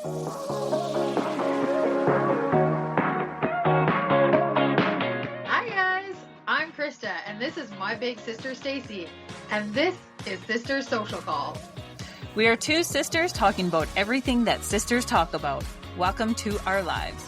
Hi guys, I'm Krista and this is my big sister Stacey and this is Sister's Social Call. We are two sisters talking about everything that sisters talk about. Welcome to our lives.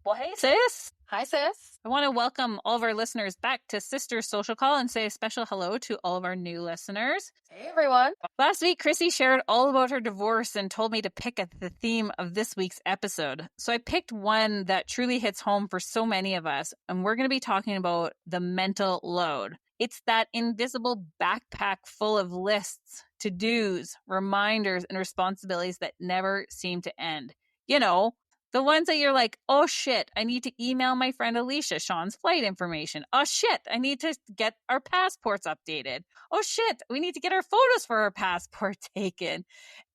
Well, hey sis. Hi sis. I want to welcome all of our listeners back to Sister's Social Call and say a special hello to all of our new listeners. Hey everyone. Last week, Chrissy shared all about her divorce and told me to pick the theme of this week's episode. So I picked one that truly hits home for so many of us, and we're going to be talking about the mental load. It's that invisible backpack full of lists, to-dos, reminders, and responsibilities that never seem to end. You know, the ones that you're like, oh shit, I need to email my friend Alicia Sean's flight information. Oh shit, I need to get our passports updated. Oh shit, we need to get our photos for our passport taken.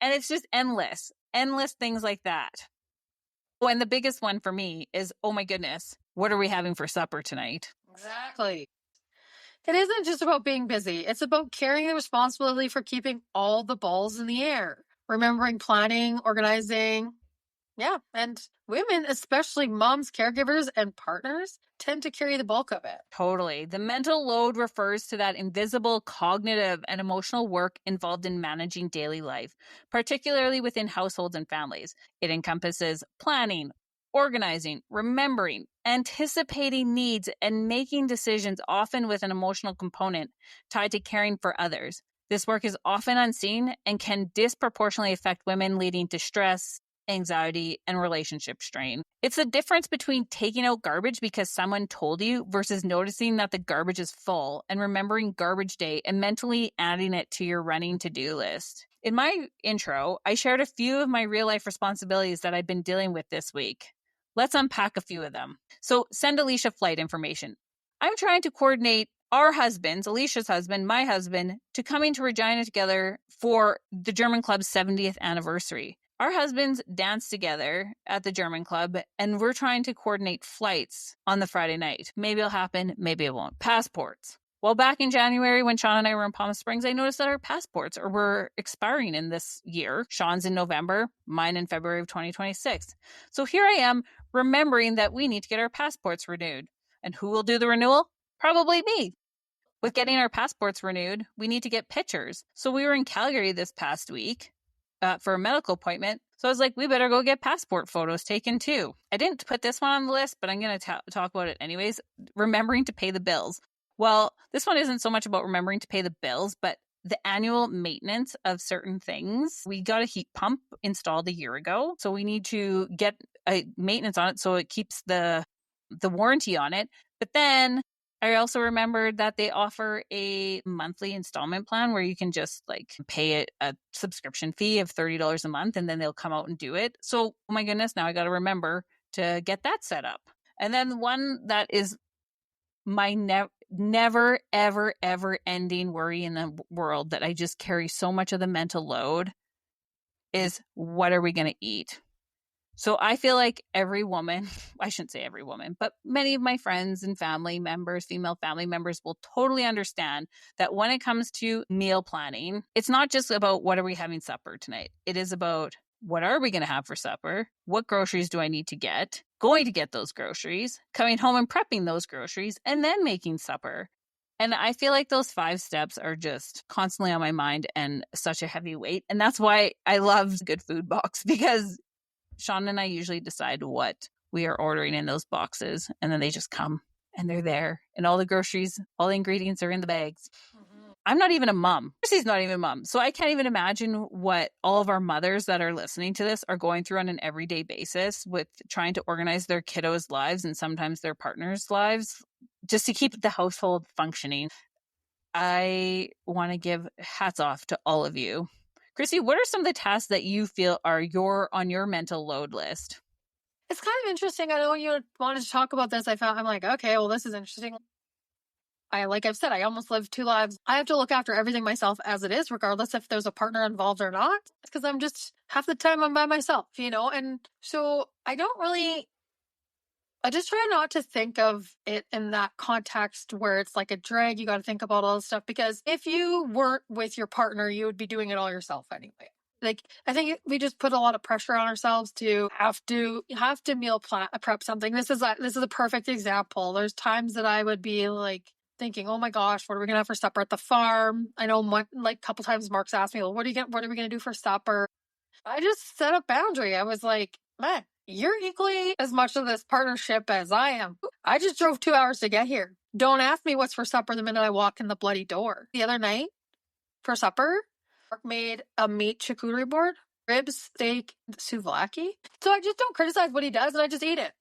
And it's just endless things like that. Oh, and the biggest one for me is, oh my goodness, what are we having for supper tonight? Exactly. It isn't just about being busy. It's about carrying the responsibility for keeping all the balls in the air. Remembering planning, organizing. Yeah, and women, especially moms, caregivers, and partners, tend to carry the bulk of it. Totally. The mental load refers to that invisible cognitive and emotional work involved in managing daily life, particularly within households and families. It encompasses planning, organizing, remembering, anticipating needs, and making decisions, often with an emotional component tied to caring for others. This work is often unseen and can disproportionately affect women, leading to stress, anxiety, and relationship strain. It's the difference between taking out garbage because someone told you versus noticing that the garbage is full and remembering garbage day and mentally adding it to your running to-do list. In my intro, I shared a few of my real-life responsibilities that I've been dealing with this week. Let's unpack a few of them. So send Alicia flight information. I'm trying to coordinate our husbands, Alicia's husband, my husband, to coming to Regina together for the German Club's 70th anniversary. Our husbands dance together at the German Club, and we're trying to coordinate flights on the Friday night. Maybe it'll happen, maybe it won't. Passports. Well, back in January when Sean and I were in Palm Springs, I noticed that our passports were expiring in this year. Sean's in November, mine in February of 2026. So here I am remembering that we need to get our passports renewed. And who will do the renewal? Probably me. With getting our passports renewed, we need to get pictures. So we were in Calgary this past week for a medical appointment. So I was like, we better go get passport photos taken too. I didn't put this one on the list, but I'm going to talk about it anyways. Remembering to pay the bills. Well, this one isn't so much about remembering to pay the bills, but the annual maintenance of certain things. We got a heat pump installed a year ago. So we need to get a maintenance on it so it keeps the warranty on it. But then I also remembered that they offer a monthly installment plan where you can just like pay a subscription fee of $30 a month and then they'll come out and do it. So, oh my goodness, now I got to remember to get that set up. And then one that is my never, ever, ever ending worry in the world that I just carry so much of the mental load is, what are we going to eat? So I feel like every woman, I shouldn't say every woman, but many of my friends and family members, female family members, will totally understand that when it comes to meal planning, it's not just about what are we having supper tonight. It is about what are we going to have for supper? What groceries do I need to get? Going to get those groceries, coming home and prepping those groceries, and then making supper. And I feel like those 5 steps are just constantly on my mind and such a heavy weight. And that's why I love Good Food Box, because Sean and I usually decide what we are ordering in those boxes, and then they just come and they're there, and all the groceries, all the ingredients are in the bags. Mm-hmm. I'm not even a mom. Chrissy's not even a mom. So I can't even imagine what all of our mothers that are listening to this are going through on an everyday basis with trying to organize their kiddos' lives and sometimes their partners' lives just to keep the household functioning. I want to give hats off to all of you. Chrissy, what are some of the tasks that you feel are on your mental load list? It's kind of interesting. I know when you wanted to talk about this, I'm like, okay, well, this is interesting. Like I've said, I almost live 2 lives. I have to look after everything myself as it is, regardless if there's a partner involved or not, because I'm just half the time I'm by myself, And so I don't really I just try not to think of it in that context where it's like a drag. You got to think about all this stuff, because if you weren't with your partner, you would be doing it all yourself anyway. Like, I think we just put a lot of pressure on ourselves to have to prep something. This is a perfect example. There's times that I would be like thinking, oh my gosh, what are we gonna have for supper at the farm? I know like a couple times Mark's asked me, well, what are we gonna do for supper? I just set a boundary. I was like, man, you're equally as much of this partnership as I am. I just drove 2 hours to get here. Don't ask me what's for supper the minute I walk in the bloody door. The other night for supper, Mark made a meat charcuterie board, ribs, steak, souvlaki. So I just don't criticize what he does, and I just eat it.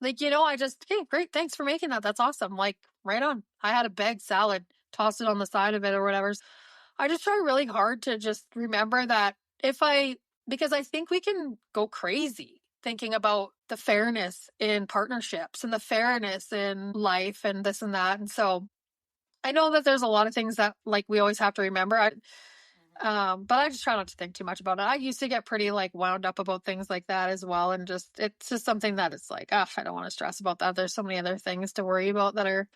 Like, hey, great, thanks for making that. That's awesome. Like, right on. I had a bagged salad, tossed it on the side of it or whatever. I just try really hard to just remember that because I think we can go crazy thinking about the fairness in partnerships and the fairness in life and this and that. And so I know that there's a lot of things that like we always have to remember. But I just try not to think too much about it. I used to get pretty like wound up about things like that as well. And it's just something that it's like, I don't want to stress about that. There's so many other things to worry about that are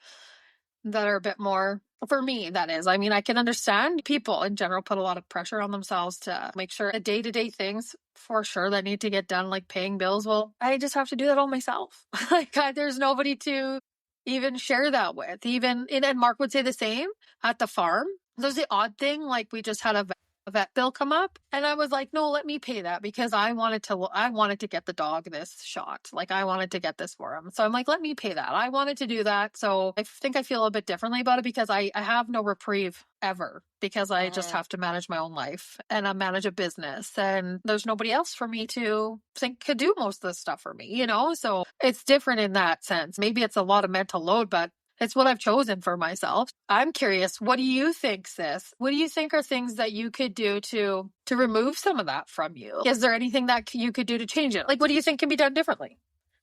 a bit more, for me, that is. I mean, I can understand people in general put a lot of pressure on themselves to make sure the day-to-day things for sure that need to get done, like paying bills. Well, I just have to do that all myself. There's nobody to even share that with. And Mark would say the same at the farm. There's the odd thing, like we just had a vet bill come up, and I was like, no, let me pay that, because I wanted to get the dog this shot. Like, I wanted to get this for him. So I'm like, let me pay that. I wanted to do that. So I think I feel a bit differently about it, because I have no reprieve ever, because I just have to manage my own life, and I manage a business, and there's nobody else for me to think could do most of this stuff for me, So it's different in that sense. Maybe it's a lot of mental load, but it's what I've chosen for myself. I'm curious, what do you think, sis? What do you think are things that you could do to remove some of that from you? Is there anything that you could do to change it? Like, what do you think can be done differently?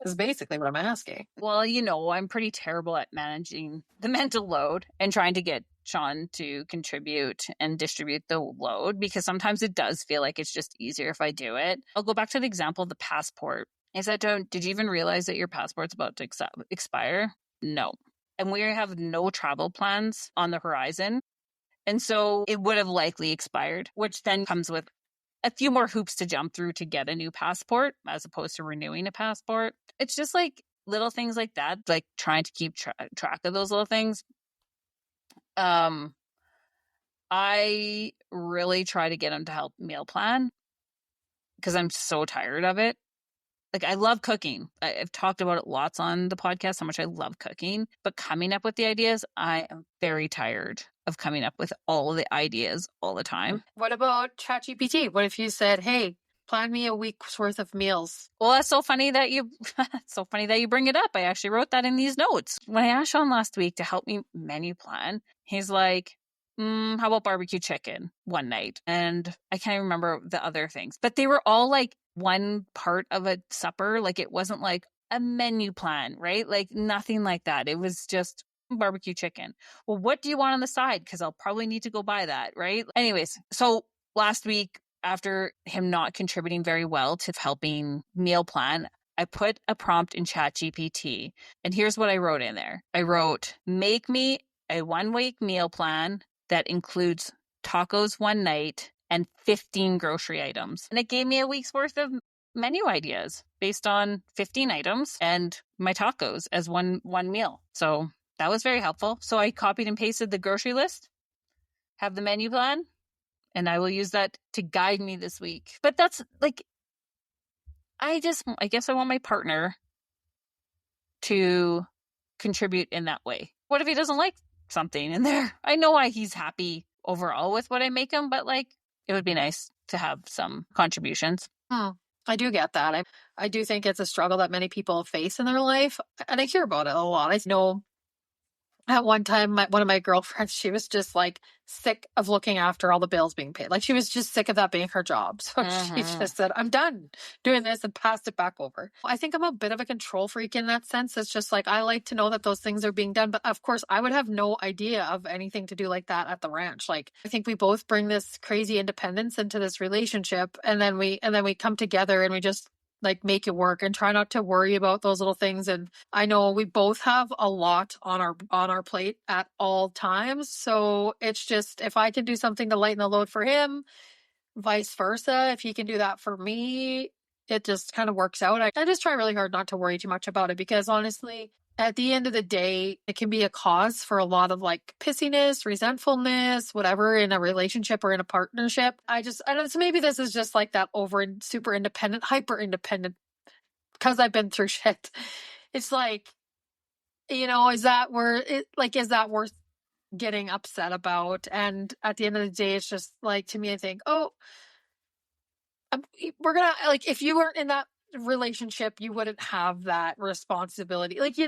Is basically what I'm asking. Well, I'm pretty terrible at managing the mental load and trying to get Sean to contribute and distribute the load, because sometimes it does feel like it's just easier if I do it. I'll go back to the example of the passport. Did you even realize that your passport's about to expire? No. And we have no travel plans on the horizon. And so it would have likely expired, which then comes with a few more hoops to jump through to get a new passport as opposed to renewing a passport. It's just like little things like that, like trying to keep track of those little things. I really try to get him to help meal plan because I'm so tired of it. Like, I love cooking. I've talked about it lots on the podcast, how much I love cooking, but coming up with the ideas, I am very tired of coming up with all the ideas all the time. What about ChatGPT? What if you said, hey, plan me a week's worth of meals? Well, that's so funny that you bring it up. I actually wrote that in these notes. When I asked Sean last week to help me menu plan, he's like, how about barbecue chicken one night? And I can't even remember the other things, but they were all like one part of a supper. Like, it wasn't like a menu plan, right? Like, nothing like that. It was just barbecue chicken. Well, what do you want on the side? Because I'll probably need to go buy that, right? Anyways, so last week, after him not contributing very well to helping meal plan, I put a prompt in ChatGPT, and here's what I wrote in there. I wrote, make me a 1-week meal plan that includes tacos one night and 15 grocery items. And it gave me a week's worth of menu ideas based on 15 items and my tacos as one meal. So that was very helpful. So I copied and pasted the grocery list, have the menu plan, and I will use that to guide me this week. But that's like, I guess I want my partner to contribute in that way. What if he doesn't like something in there? I know why he's happy overall with what I make him, but like, it would be nice to have some contributions. I do get that. I do think it's a struggle that many people face in their life, and I hear about it a lot. I know at one time, one of my girlfriends, she was just like sick of looking after all the bills being paid. Like, she was just sick of that being her job. So she just said, I'm done doing this, and passed it back over. I think I'm a bit of a control freak in that sense. It's just like, I like to know that those things are being done. But of course, I would have no idea of anything to do like that at the ranch. Like, I think we both bring this crazy independence into this relationship, and then we come together and we just like make it work and try not to worry about those little things. And I know we both have a lot on our plate at all times. So it's just, if I can do something to lighten the load for him, vice versa, if he can do that for me, it just kind of works out. I just try really hard not to worry too much about it, because honestly, at the end of the day, it can be a cause for a lot of like pissiness, resentfulness, whatever, in a relationship or in a partnership. I don't, so maybe this is just like that over and super independent, hyper independent, because I've been through shit. It's like, is that worth getting upset about? And at the end of the day, it's just like, to me, I think, oh, we're gonna, like, if you weren't in that relationship, you wouldn't have that responsibility. Like, you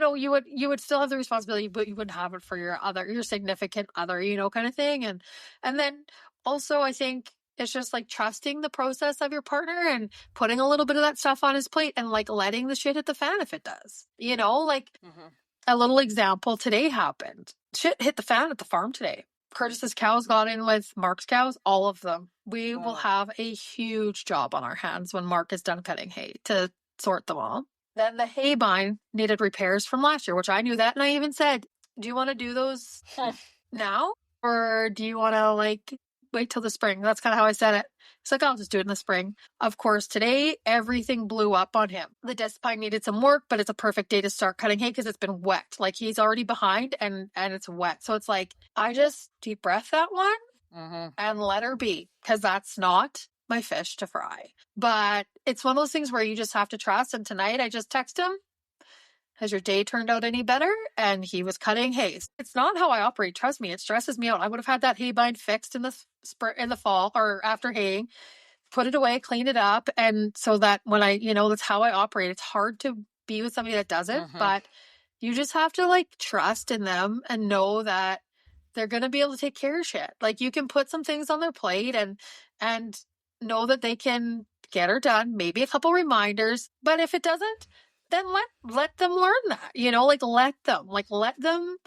would still have the responsibility, but you wouldn't have it for your significant other, kind of thing. And then also, I think it's just like trusting the process of your partner and putting a little bit of that stuff on his plate, and like letting the shit hit the fan if it does. Like, a little example today happened. Shit hit the fan at the farm today. Curtis's cows got in with Mark's cows, all of them. We will have a huge job on our hands when Mark is done cutting hay to sort them all. Then the hay bine needed repairs from last year, which I knew that. And I even said, do you want to do those now? Or do you want to like wait till the spring? That's kind of how I said it. He's like, I'll just do it in the spring. Of course, today, everything blew up on him. The disc pine needed some work, but it's a perfect day to start cutting hay because it's been wet. Like, he's already behind and it's wet. So it's like, I just deep breath that one and let her be, because that's not my fish to fry. But it's one of those things where you just have to trust. And tonight I just text him, has your day turned out any better? And he was cutting hay. It's not how I operate. Trust me, it stresses me out. I would have had that hay bind fixed in the fall or after haying, put it away, clean it up. And so that when that's how I operate. It's hard to be with somebody that doesn't, but you just have to like trust in them and know that they're going to be able to take care of shit. Like, you can put some things on their plate and know that they can get her done. Maybe a couple reminders, but if it doesn't, then let them learn that, let them.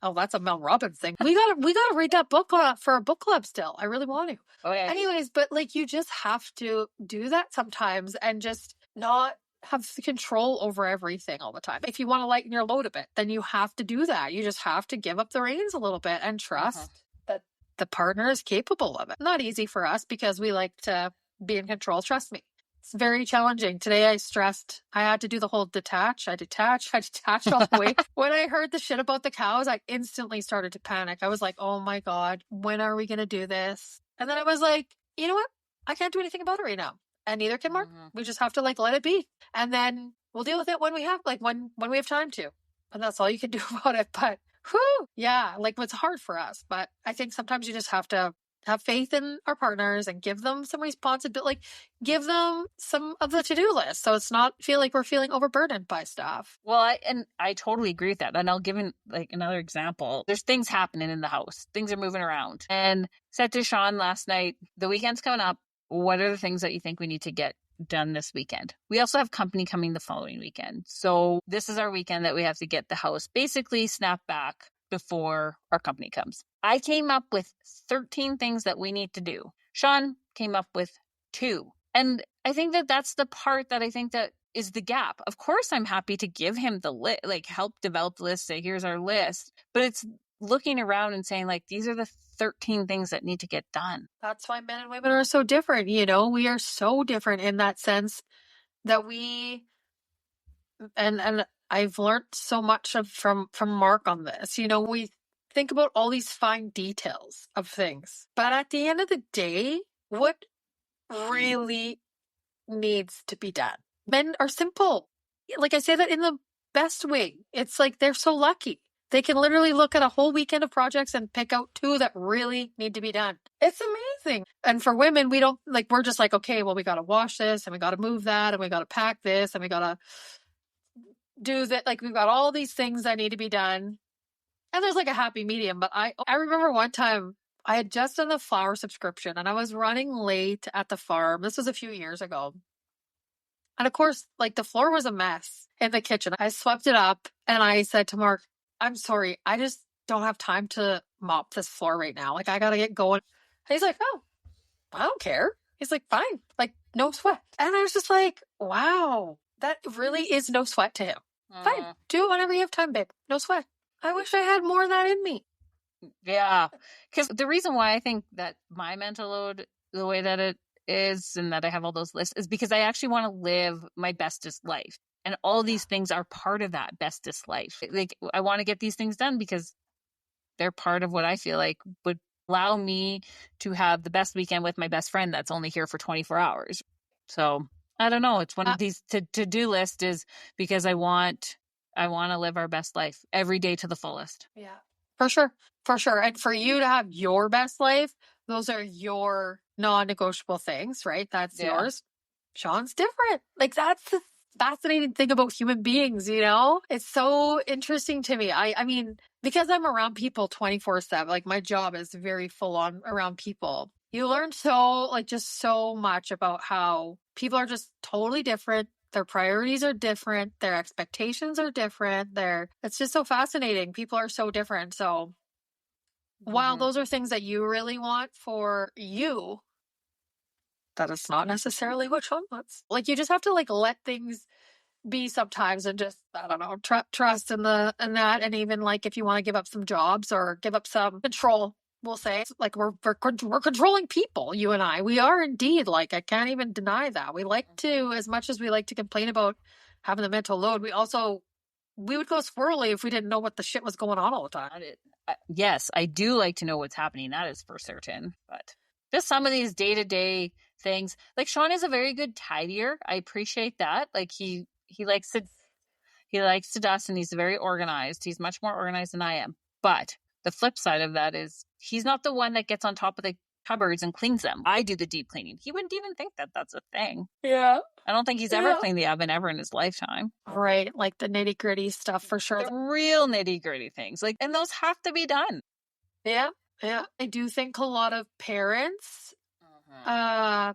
Oh, that's a Mel Robbins thing. We gotta read that book for a book club still. I really want to. Oh, yeah. Anyways, but like, you just have to do that sometimes and just not have control over everything all the time. If you want to lighten your load a bit, then you have to do that. You just have to give up the reins a little bit and trust that the partner is capable of it. Not easy for us because we like to be in control. Trust me. It's very challenging. Today I stressed. I had to do the whole detach. I detached all the way. When I heard the shit about the cows, I instantly started to panic. I was like, oh my God, when are we going to do this? And then I was like, you know what? I can't do anything about it right now. And neither can Mark. We just have to like let it be. And then we'll deal with it when we have when we have time to. And that's all you can do about it. But yeah, like, it's hard for us. But I think sometimes you just have to have faith in our partners and give them some responsibility, like give them some of the to-do list. So it's not feel like we're feeling overburdened by stuff. Well, I totally agree with that. And I'll give like another example. There's things happening in the house. Things are moving around. And said to Sean last night, the weekend's coming up. What are the things that you think we need to get done this weekend? We also have company coming the following weekend. So this is our weekend that we have to get the house basically snapped back before our company comes. I came up with 13 things that we need to do. Sean came up with 2. And I think that that's the part that I think that is the gap. Of course, I'm happy to give him the list, like help develop the list, say, here's our list. But it's looking around and saying, like, these are the 13 things that need to get done. That's why men and women are so different. We are so different in that sense that and I've learned so much from Mark on this. We think about all these fine details of things, but at the end of the day, what really needs to be done? Men are simple. Like, I say that in the best way. It's like they're so lucky. They can literally look at a whole weekend of projects and pick out 2 that really need to be done. It's amazing. And for women, we're just like, okay, well, we got to wash this and we got to move that and we got to pack this and we got to do that. Like, we've got all these things that need to be done. And there's like a happy medium. But I remember one time I had just done the flower subscription and I was running late at the farm. This was a few years ago. And of course, like, the floor was a mess in the kitchen. I swept it up and I said to Mark, I'm sorry, I just don't have time to mop this floor right now. Like, I got to get going. And he's like, oh, I don't care. He's like, fine, like, no sweat. And I was just like, Wow. That really is no sweat to him. Fine. Do it whenever you have time, babe. No sweat. I wish I had more of that in me. Yeah. Because the reason why I think that my mental load, the way that it is, and that I have all those lists, is because I actually want to live my bestest life. And all these things are part of that bestest life. Like, I want to get these things done because they're part of what I feel like would allow me to have the best weekend with my best friend that's only here for 24 hours. So I don't know. It's one of these to-do list is because I want to live our best life every day to the fullest. Yeah. For sure. For sure. And for you to have your best life, those are your non-negotiable things, right? That's yours. Sean's different. Like, that's the fascinating thing about human beings, you know? It's so interesting to me. I mean, because I'm around people 24/7, like my job is very full on around people. You learn just so much about how people are just totally different. Their priorities are different. Their expectations are different. It's just so fascinating. People are so different. So while those are things that you really want for you, that is not necessarily what Sean wants. Like, you just have to like let things be sometimes and just, I don't know, trust in that. And even like if you want to give up some jobs or give up some control, we'll say, like we're controlling people, you and we are indeed. Like, I can't even deny that. We like to, as much as we like to complain about having the mental load, we would go squirrely if we didn't know what the shit was going on all the time. Yes, I do like to know what's happening. That is for certain. But just some of these day-to-day things. Like, Sean is a very good tidier. I appreciate that. Like, he likes to dust, and he's very organized. He's much more organized than I am. But the flip side of that is he's not the one that gets on top of the cupboards and cleans them. I do the deep cleaning. He wouldn't even think that that's a thing. Yeah. I don't think he's ever cleaned the oven ever in his lifetime. Right. Like the nitty gritty stuff for sure. The real nitty gritty things. Like, and those have to be done. Yeah. Yeah. I do think a lot of parents, I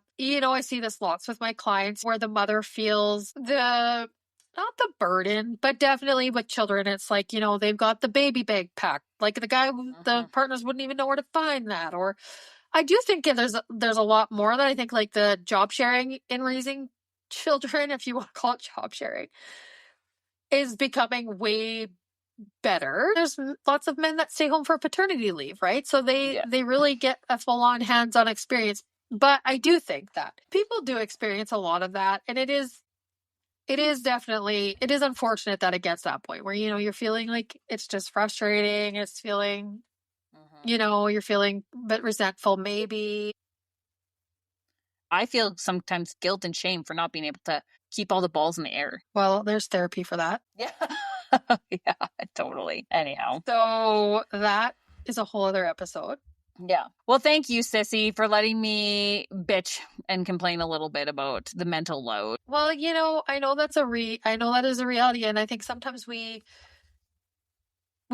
see this lots with my clients where the mother feels not the burden, but definitely with children, it's like, they've got the baby bag packed. Like the partners wouldn't even know where to find that. Or I do think there's a lot more that I think, like the job sharing in raising children, if you want to call it job sharing, is becoming way better. There's lots of men that stay home for paternity leave, right? So they really get a full-on hands-on experience. But I do think that people do experience a lot of that, and it is unfortunate that it gets to that point where you're feeling like it's just frustrating. It's feeling, you're feeling a bit resentful, maybe. I feel sometimes guilt and shame for not being able to keep all the balls in the air. Well, there's therapy for that. Yeah. Yeah, totally. Anyhow. So that is a whole other episode. Yeah. Well, thank you, Sissy, for letting me bitch and complain a little bit about the mental load. Well, I know that is a reality, and I think sometimes we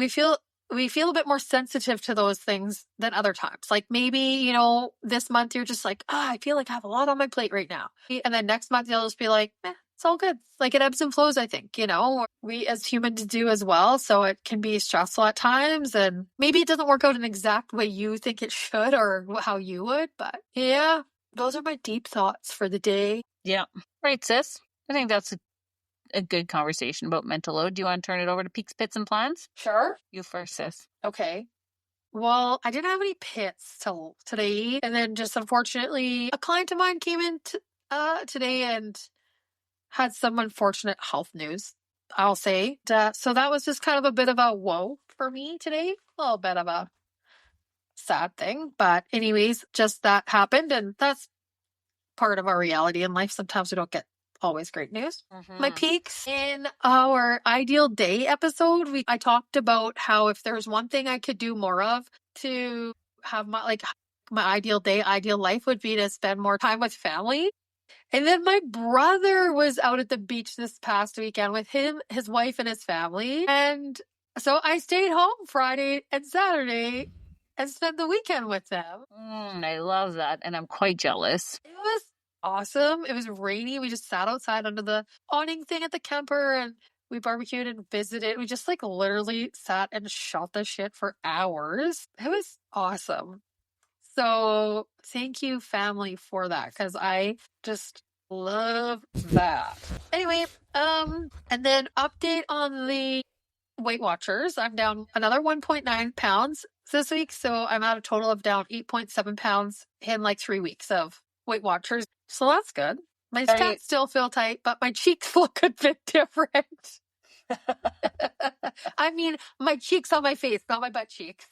feel a bit more sensitive to those things than other times. Like maybe, this month you're just like, I feel like I have a lot on my plate right now. And then next month you'll just be like, it's all good. Like, it ebbs and flows, I think, we as humans do as well. So it can be stressful at times, and maybe it doesn't work out an exact way you think it should or how you would. But yeah, those are my deep thoughts for the day. Yeah. Right, sis. I think that's a good conversation about mental load. Do you want to turn it over to Peaks, Pits, and Plans? Sure. You first, sis. Okay. Well, I didn't have any pits till today. And then just unfortunately, a client of mine came in today and had some unfortunate health news, I'll say. So that was just kind of a bit of a whoa for me today. A little bit of a sad thing. But anyways, just that happened. And that's part of our reality in life. Sometimes we don't get always great news. My peaks in our ideal day episode, I talked about how if there's one thing I could do more of to have my ideal day, ideal life would be to spend more time with family. And then my brother was out at the beach this past weekend with his wife and his family. And so I stayed home Friday and Saturday and spent the weekend with them. I love that. And I'm quite jealous. It was awesome. It was rainy. We just sat outside under the awning thing at the camper and we barbecued and visited. We just literally sat and shot the shit for hours. It was awesome. So thank you, family, for that, because I just Love that. Anyway, and then update on the Weight Watchers. I'm down another 1.9 pounds this week, so I'm at a total of down 8.7 pounds in like 3 weeks of Weight Watchers. So that's good. My stats still feel tight, but my cheeks look a bit different. I mean, my cheeks on my face, not my butt cheeks.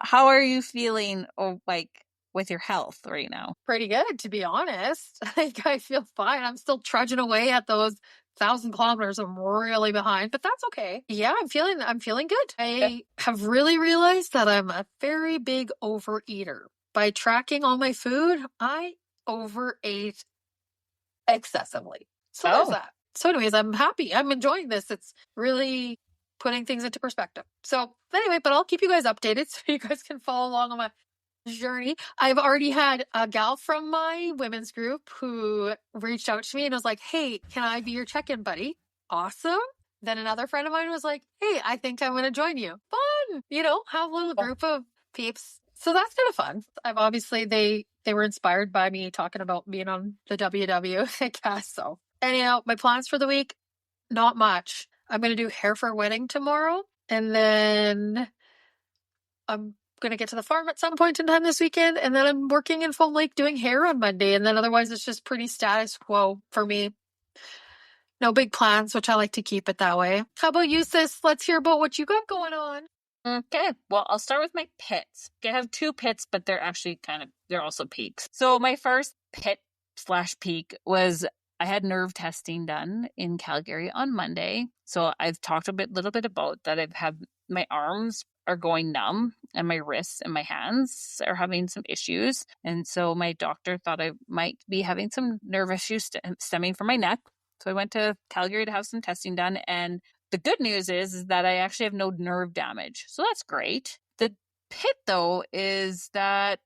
How are you feeling, like, with your health right now? Pretty good, to be honest. I feel fine. I'm still trudging away at those 1,000 kilometers. I'm really behind, but that's okay. Yeah, I'm feeling good. I have really realized that I'm a very big overeater. By tracking all my food, I overate excessively. So there's that. So anyways, I'm happy. I'm enjoying this. It's really putting things into perspective. So anyway, but I'll keep you guys updated so you guys can follow along on my journey. I've already had a gal from my women's group who reached out to me and was like, hey, can I be your check-in buddy? Awesome. Then another friend of mine was like, hey, I think I'm going to join you. Fun. Have a little group of peeps. So that's kind of fun. I've obviously, they were inspired by me talking about being on the WW, I guess. So anyhow, my plans for the week, not much. I'm going to do hair for a wedding tomorrow. And then I'm going to get to the farm at some point in time this weekend. And then I'm working in Foam Lake doing hair on Monday. And then otherwise it's just pretty status quo for me. No big plans, which I like to keep it that way. How about you, sis? Let's hear about what you got going on. Okay, well, I'll start with my pits. I have 2 pits, but they're actually they're also peaks. So my first pit/peak was I had nerve testing done in Calgary on Monday. So I've talked a little bit about that. My arms are going numb and my wrists and my hands are having some issues. And so my doctor thought I might be having some nerve issues stemming from my neck. So I went to Calgary to have some testing done, and the good news is that I actually have no nerve damage. So that's great. The pit, though, is that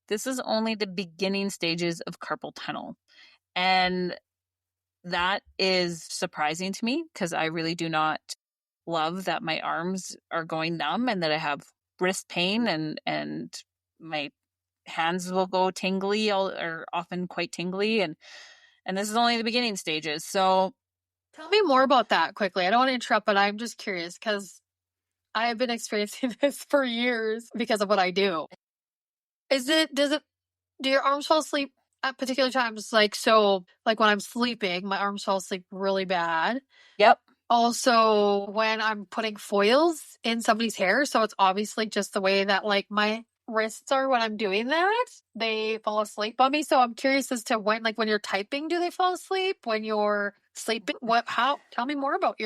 this is only the beginning stages of carpal tunnel. And that is surprising to me because I really do not love that my arms are going numb and that I have wrist pain and my hands will go tingly or often quite tingly. And this is only the beginning stages. So tell me more about that quickly. I don't want to interrupt, but I'm just curious because I've been experiencing this for years because of what I do. Do your arms fall asleep at particular times? Like when I'm sleeping, my arms fall asleep really bad. Yep. Also, when I'm putting foils in somebody's hair, so it's obviously just the way that like my wrists are when I'm doing that, they fall asleep on me. So I'm curious as to when you're typing, do they fall asleep? When you're sleeping, tell me more about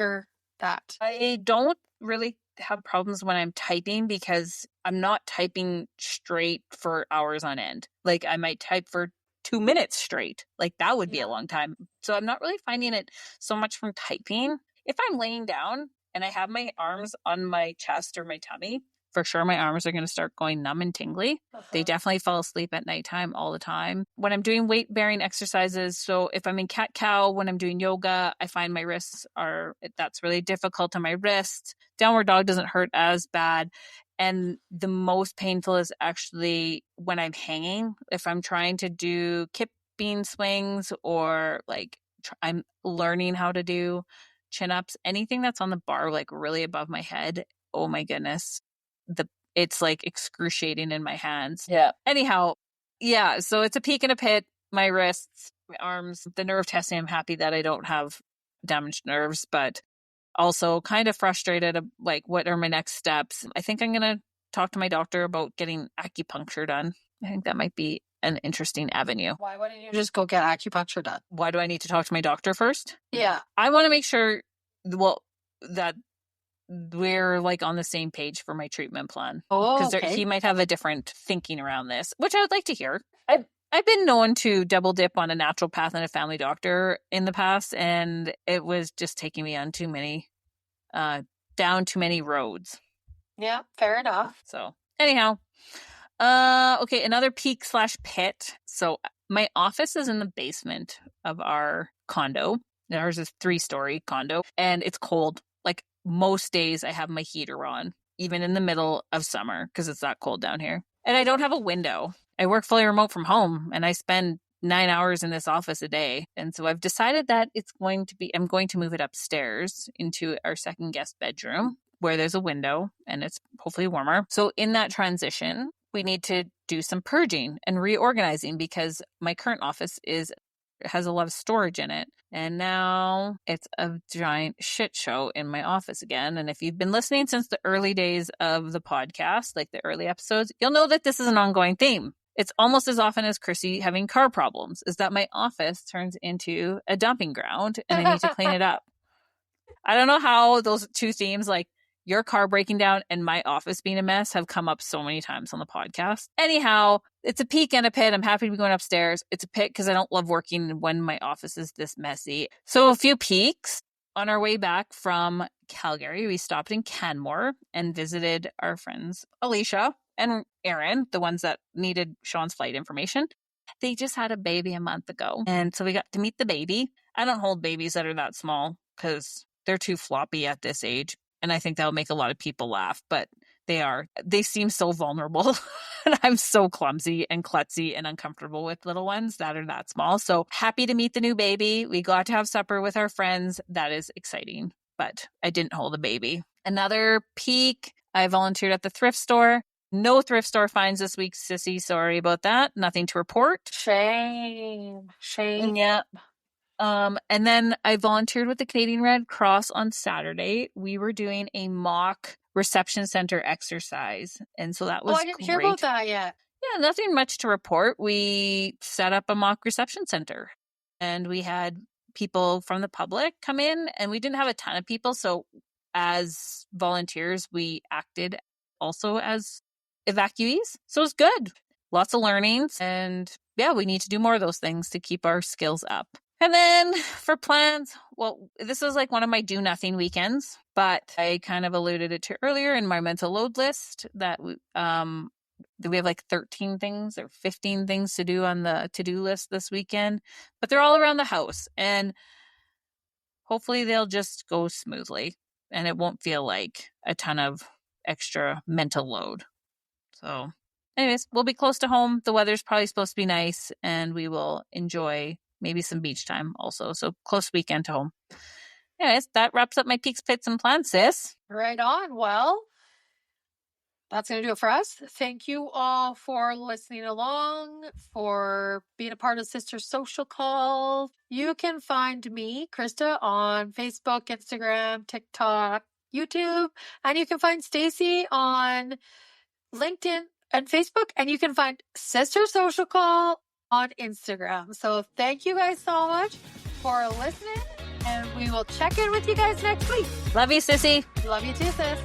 that. I don't really have problems when I'm typing because I'm not typing straight for hours on end. Like I might type for 2 minutes straight. Like that would be a long time. So I'm not really finding it so much from typing. If I'm laying down and I have my arms on my chest or my tummy, for sure my arms are going to start going numb and tingly. They definitely fall asleep at nighttime all the time. When I'm doing weight bearing exercises, so if I'm in cat cow, when I'm doing yoga, I find my wrists that's really difficult on my wrists. Downward dog doesn't hurt as bad. And the most painful is actually when I'm hanging. If I'm trying to do kip bean swings or like I'm learning how to do chin ups, anything that's on the bar, like really above my head. Oh my goodness. It's like excruciating in my hands. Yeah. Anyhow, yeah. So it's a peak and a pit. My wrists, my arms, the nerve testing. I'm happy that I don't have damaged nerves, but also kind of frustrated. Like, what are my next steps? I think I'm going to talk to my doctor about getting acupuncture done. I think that might be an interesting avenue. Why wouldn't you just go get acupuncture done? Why do I need to talk to my doctor first? Yeah. I want to make sure, that we're like on the same page for my treatment plan. Oh, okay. He might have a different thinking around this, which I would like to hear. I've been known to double dip on a naturopath and a family doctor in the past, and it was just taking me on down too many roads. Yeah, fair enough. So anyhow, okay, another peak/pit. So my office is in the basement of our condo. Ours is 3-story condo, and it's cold. Like most days I have my heater on, even in the middle of summer, because it's that cold down here. And I don't have a window. I work fully remote from home, and I spend 9 hours in this office a day. And so I've decided that I'm going to move it upstairs into our second guest bedroom where there's a window and it's hopefully warmer. So in that transition, we need to do some purging and reorganizing because my current office has a lot of storage in it. And now it's a giant shit show in my office again. And if you've been listening since the early days of the podcast, like the early episodes, you'll know that this is an ongoing theme. It's almost as often as Chrissy having car problems, is that my office turns into a dumping ground and I need to clean it up. I don't know how those two themes, like your car breaking down and my office being a mess, have come up so many times on the podcast. Anyhow, it's a peak and a pit. I'm happy to be going upstairs. It's a pit because I don't love working when my office is this messy. So a few peaks. On our way back from Calgary, we stopped in Canmore and visited our friends Alicia and Aaron, the ones that needed Sean's flight information. They just had a baby a month ago. And so we got to meet the baby. I don't hold babies that are that small because they're too floppy at this age. And I think that'll make a lot of people laugh, but they seem so vulnerable. And I'm so clumsy and klutzy and uncomfortable with little ones that are that small. So happy to meet the new baby. We got to have supper with our friends. That is exciting, but I didn't hold a baby. Another peak, I volunteered at the thrift store. No thrift store finds this week, sissy. Sorry about that. Nothing to report. Shame. Yeah. And then I volunteered with the Canadian Red Cross on Saturday. We were doing a mock reception center exercise. And so that was I didn't hear about that yet. Yeah, nothing much to report. We set up a mock reception center and we had people from the public come in, and we didn't have a ton of people. So as volunteers, we acted also as evacuees. So it was good. Lots of learnings. And yeah, we need to do more of those things to keep our skills up. And then for plans, well, this was like one of my do nothing weekends, but I kind of alluded it to earlier in my mental load list that we have like 13 things or 15 things to do on the to-do list this weekend, but they're all around the house and hopefully they'll just go smoothly and it won't feel like a ton of extra mental load. So anyways, we'll be close to home. The weather's probably supposed to be nice and we will enjoy maybe some beach time also. So close weekend to home. Anyways, that wraps up my peaks, pits, and plans, sis. Right on. Well, that's going to do it for us. Thank you all for listening along, for being a part of Sister Social Call. You can find me, Krista, on Facebook, Instagram, TikTok, YouTube, and you can find Stacey on LinkedIn and Facebook, and you can find Sister Social Call on Instagram. So thank you guys so much for listening, and we will check in with you guys next week. Love you, sissy. Love you too, sis.